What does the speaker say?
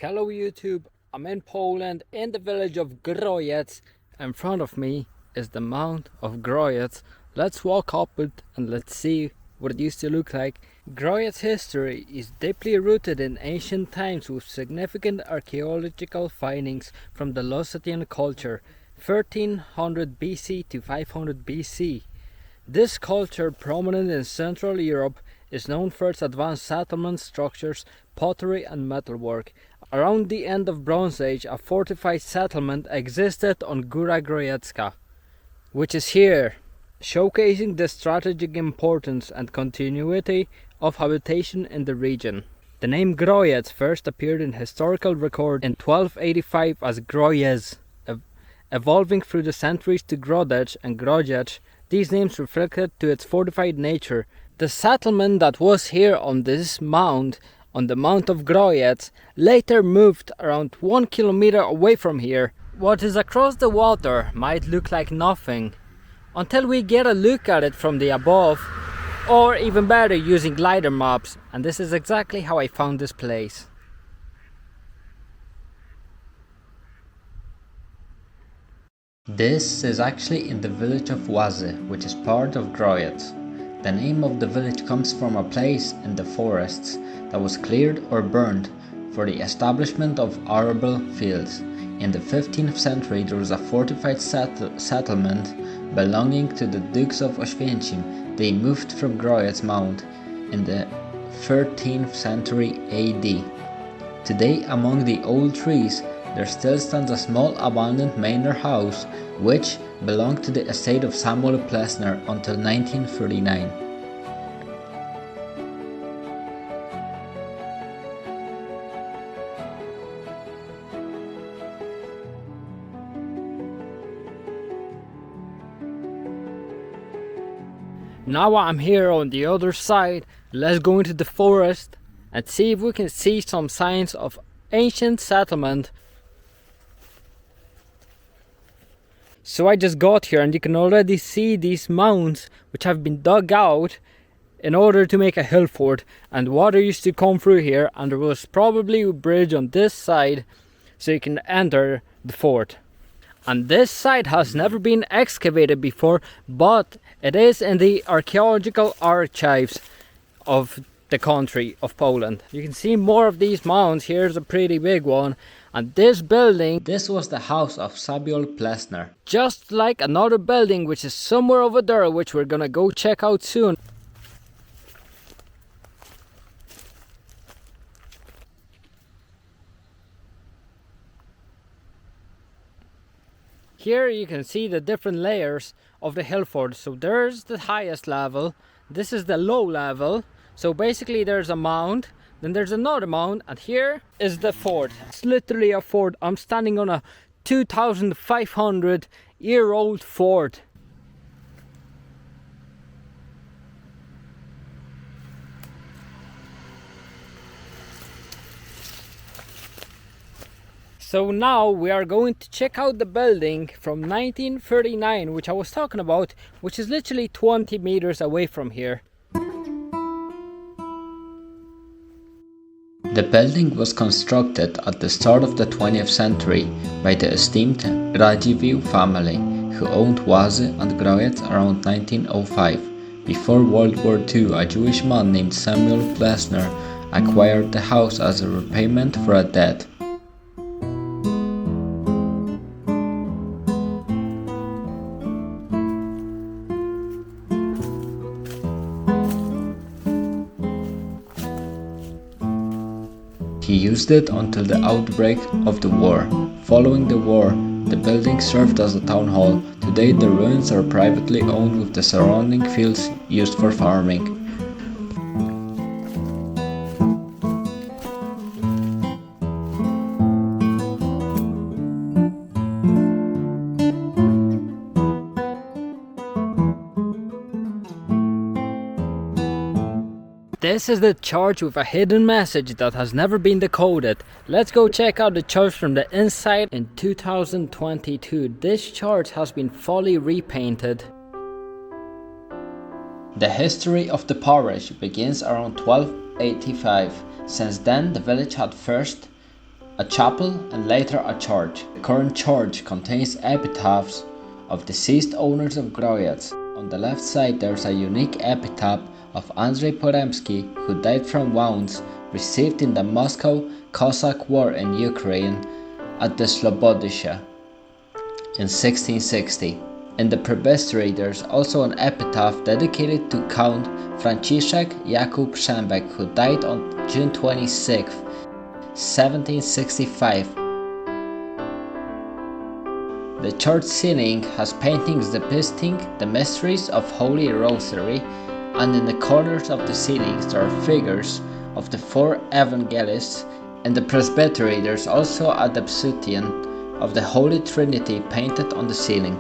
Hello YouTube, I'm in Poland in the village of Grojec. In front of me is the Mount of Grojec. Let's walk up it and let's see what it used to look like. Grojec's history is deeply rooted in ancient times with significant archaeological findings from the Lusatian culture 1300 BC to 500 BC. This culture, prominent in Central Europe, is known for its advanced settlement structures, pottery and metalwork. Around the end of Bronze Age, a fortified settlement existed on Góra Grojecka, which is here, showcasing the strategic importance and continuity of habitation in the region. The name Grojec first appeared in historical record in 1285 as Grojec, evolving through the centuries to Grodec and Grojec. These names reflected to its fortified nature. The settlement that was here on this mount, on the Mount of Grojec, later moved around 1 kilometer away from here. What is across the water might look like nothing, until we get a look at it from the above, or even better using glider maps, and this is exactly how I found this place. This is actually in the village of Łazy, which is part of Grojec. The name of the village comes from a place in the forests that was cleared or burned for the establishment of arable fields. In the 15th century there was a fortified settlement belonging to the Dukes of Oświęcim. They moved from Grojec Mount in the 13th century AD. Today, among the old trees, there still stands a small abandoned manor house which belonged to the estate of Samuel Plessner until 1939. Now I'm here on the other side. Let's go into the forest and see if we can see some signs of ancient settlement. So I just got here and you can already see these mounds which have been dug out in order to make a hill fort, and water used to come through here, and there was probably a bridge on this side so you can enter the fort. And this site has never been excavated before, but it is in the archaeological archives of the country of Poland. You can see more of these mounds. Here's a pretty big one. And this building, this was the house of Samuel Plessner. Just like another building which is somewhere over there, which we're gonna go check out soon. Here you can see the different layers of the hill fort. So there's the highest level, this is the low level. So basically there's a mound, then there's another mound, and here is the fort. It's literally a fort. I'm standing on a 2,500 year old fort. So now we are going to check out the building from 1939, which I was talking about, which is literally 20 meters away from here. The building was constructed at the start of the 20th century by the esteemed Radziwiłł family, who owned Łazy and Grojec around 1905. Before World War II, a Jewish man named Samuel Plessner acquired the house as a repayment for a debt. He used it until the outbreak of the war. Following the war, the building served as a town hall. Today the ruins are privately owned with the surrounding fields used for farming. This is the church with a hidden message that has never been decoded. Let's go check out the church from the inside. In 2022, this church has been fully repainted. The history of the parish begins around 1285. Since then, the village had first a chapel and later a church. The current church contains epitaphs of deceased owners of Grojec. On the left side there's a unique epitaph of Andrzej Porębski, who died from wounds received in the Moscow Cossack War in Ukraine at the Slobodisha in 1660. In the presbytery there's also an epitaph dedicated to Count Franciszek Jakub Szembek, who died on June 26, 1765. The church ceiling has paintings depicting the mysteries of Holy Rosary, and in the corners of the ceilings there are figures of the four evangelists. In the presbytery there's also a Lusatian of the Holy Trinity painted on the ceiling.